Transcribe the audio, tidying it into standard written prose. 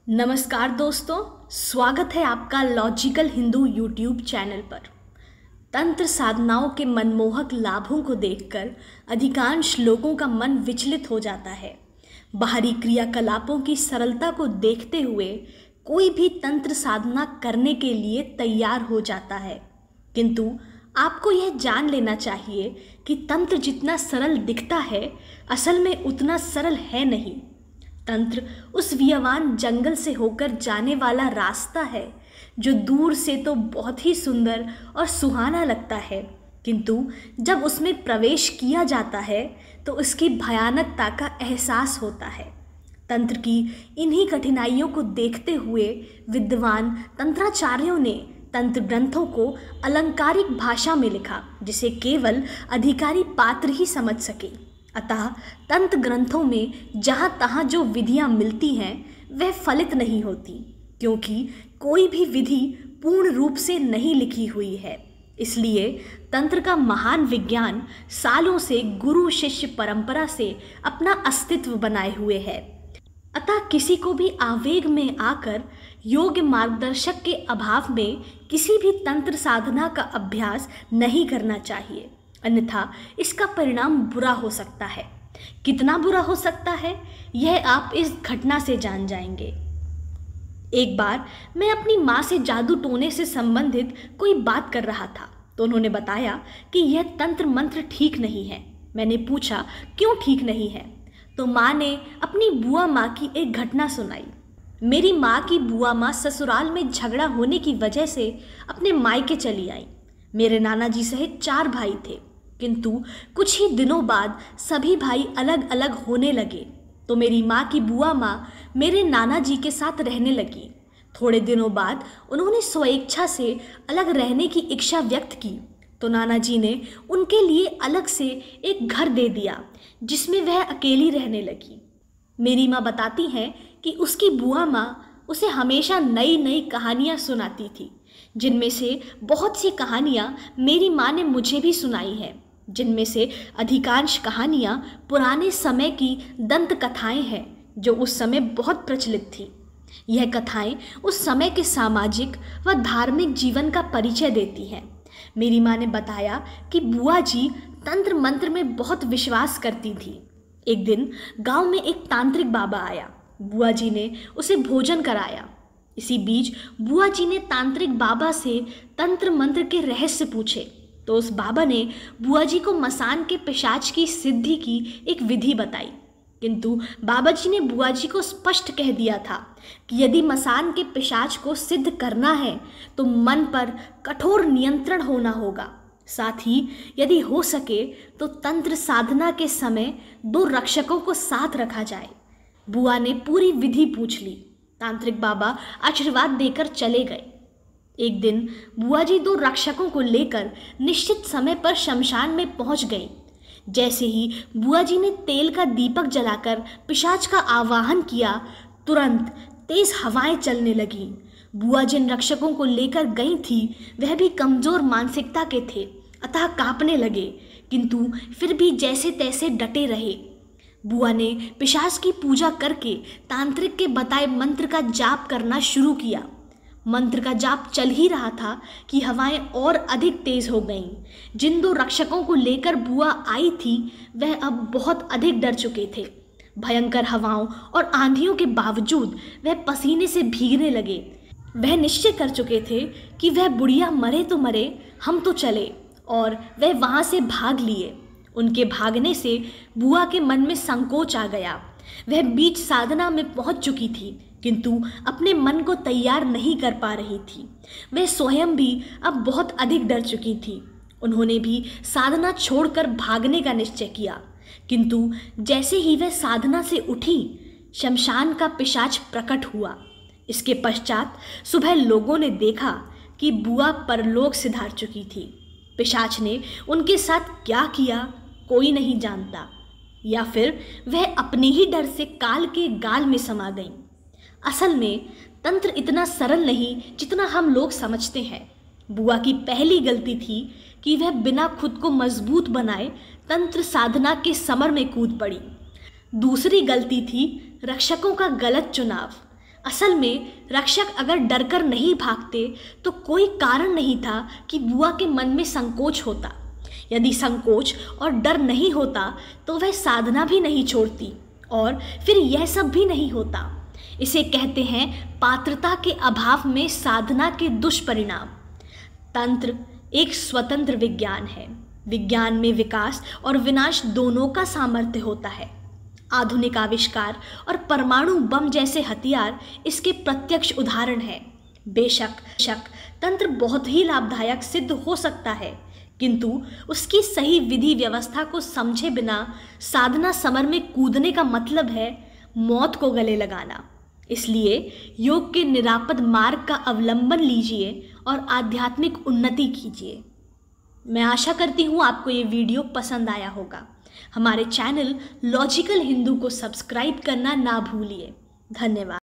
नमस्कार दोस्तों, स्वागत है आपका लॉजिकल हिंदू यूट्यूब चैनल पर। तंत्र साधनाओं के मनमोहक लाभों को देखकर अधिकांश लोगों का मन विचलित हो जाता है। बाहरी क्रियाकलापों की सरलता को देखते हुए कोई भी तंत्र साधना करने के लिए तैयार हो जाता है, किंतु आपको यह जान लेना चाहिए कि तंत्र जितना सरल दिखता है, असल में उतना सरल है नहीं। तंत्र उस वियवान जंगल से होकर जाने वाला रास्ता है जो दूर से तो बहुत ही सुंदर और सुहाना लगता है, किंतु जब उसमें प्रवेश किया जाता है तो उसकी भयानकता का एहसास होता है। तंत्र की इन्हीं कठिनाइयों को देखते हुए विद्वान तंत्राचार्यों ने तंत्र ग्रंथों को अलंकारिक भाषा में लिखा, जिसे केवल अधिकारी पात्र ही समझ सके। अतः तंत्र ग्रंथों में जहाँ तहाँ जो विधियाँ मिलती हैं वह फलित नहीं होती, क्योंकि कोई भी विधि पूर्ण रूप से नहीं लिखी हुई है। इसलिए तंत्र का महान विज्ञान सालों से गुरु शिष्य परंपरा से अपना अस्तित्व बनाए हुए है। अतः किसी को भी आवेग में आकर योग्य मार्गदर्शक के अभाव में किसी भी तंत्र साधना का अभ्यास नहीं करना चाहिए, अन्यथा इसका परिणाम बुरा हो सकता है। कितना बुरा हो सकता है यह आप इस घटना से जान जाएंगे। एक बार मैं अपनी माँ से जादू टोने से संबंधित कोई बात कर रहा था तो उन्होंने बताया कि यह तंत्र मंत्र ठीक नहीं है। मैंने पूछा क्यों ठीक नहीं है, तो माँ ने अपनी बुआ माँ की एक घटना सुनाई। मेरी माँ की बुआ माँ ससुराल में झगड़ा होने की वजह से अपने मायके चली आई। मेरे नाना जी सहित 4 भाई थे, किंतु कुछ ही दिनों बाद सभी भाई अलग अलग होने लगे, तो मेरी माँ की बुआ माँ मेरे नाना जी के साथ रहने लगी। थोड़े दिनों बाद उन्होंने स्वेच्छा से अलग रहने की इच्छा व्यक्त की, तो नाना जी ने उनके लिए अलग से एक घर दे दिया जिसमें वह अकेली रहने लगी। मेरी माँ बताती हैं कि उसकी बुआ माँ उसे हमेशा नई नई कहानियाँ सुनाती थी, जिनमें से बहुत सी कहानियाँ मेरी माँ ने मुझे भी सुनाई हैं, जिनमें से अधिकांश कहानियाँ पुराने समय की दंत कथाएँ हैं जो उस समय बहुत प्रचलित थी। यह कथाएँ उस समय के सामाजिक व धार्मिक जीवन का परिचय देती हैं। मेरी माँ ने बताया कि बुआ जी तंत्र मंत्र में बहुत विश्वास करती थी। एक दिन गांव में एक तांत्रिक बाबा आया। बुआ जी ने उसे भोजन कराया। इसी बीच बुआ जी ने तांत्रिक बाबा से तंत्र मंत्र के रहस्य पूछे, तो उस बाबा ने बुआ जी को मसान के पिशाच की सिद्धि की एक विधि बताई, किंतु बाबा जी ने बुआ जी को स्पष्ट कह दिया था कि यदि मसान के पिशाच को सिद्ध करना है तो मन पर कठोर नियंत्रण होना होगा। साथ ही यदि हो सके तो तंत्र साधना के समय 2 रक्षकों को साथ रखा जाए। बुआ ने पूरी विधि पूछ ली। तांत्रिक बाबा आशीर्वाद देकर चले गए। एक दिन बुआ जी 2 रक्षकों को लेकर निश्चित समय पर शमशान में पहुंच गई। जैसे ही बुआ जी ने तेल का दीपक जलाकर पिशाच का आवाहन किया, तुरंत तेज हवाएं चलने लगीं। बुआ जिन रक्षकों को लेकर गई थी वह भी कमजोर मानसिकता के थे, अतः कांपने लगे, किंतु फिर भी जैसे तैसे डटे रहे। बुआ ने पिशाच की पूजा करके तांत्रिक के बताए मंत्र का जाप करना शुरू किया। मंत्र का जाप चल ही रहा था कि हवाएं और अधिक तेज हो गईं। जिन 2 रक्षकों को लेकर बुआ आई थी वह अब बहुत अधिक डर चुके थे। भयंकर हवाओं और आंधियों के बावजूद वह पसीने से भीगने लगे। वह निश्चय कर चुके थे कि वह बुढ़िया मरे तो मरे, हम तो चले, और वह वहाँ से भाग लिए। उनके भागने से बुआ के मन में संकोच आ गया। वह बीच साधना में पहुँच चुकी थी, किंतु अपने मन को तैयार नहीं कर पा रही थी। वह स्वयं भी अब बहुत अधिक डर चुकी थी। उन्होंने भी साधना छोड़कर भागने का निश्चय किया, किंतु जैसे ही वह साधना से उठी, शमशान का पिशाच प्रकट हुआ। इसके पश्चात सुबह लोगों ने देखा कि बुआ परलोक सिधार चुकी थी। पिशाच ने उनके साथ क्या किया कोई नहीं जानता, या फिर वह अपने ही डर से काल के गाल में समा गईं। असल में तंत्र इतना सरल नहीं जितना हम लोग समझते हैं। बुआ की पहली गलती थी कि वह बिना खुद को मजबूत बनाए तंत्र साधना के समर में कूद पड़ी। दूसरी गलती थी रक्षकों का गलत चुनाव। असल में रक्षक अगर डरकर नहीं भागते तो कोई कारण नहीं था कि बुआ के मन में संकोच होता। यदि संकोच और डर नहीं होता तो वह साधना भी नहीं छोड़ती और फिर यह सब भी नहीं होता। इसे कहते हैं पात्रता के अभाव में साधना के दुष्परिणाम। तंत्र एक स्वतंत्र विज्ञान है। विज्ञान में विकास और विनाश दोनों का सामर्थ्य होता है। आधुनिक आविष्कार और परमाणु बम जैसे हथियार इसके प्रत्यक्ष उदाहरण हैं। बेशक तंत्र बहुत ही लाभदायक सिद्ध हो सकता है, किंतु उसकी सही विधि व्यवस्था को समझे बिना साधना समर में कूदने का मतलब है मौत को गले लगाना। इसलिए योग के निरापद मार्ग का अवलंबन लीजिए और आध्यात्मिक उन्नति कीजिए। मैं आशा करती हूँ आपको ये वीडियो पसंद आया होगा। हमारे चैनल लॉजिकल हिंदू को सब्सक्राइब करना ना भूलिए। धन्यवाद।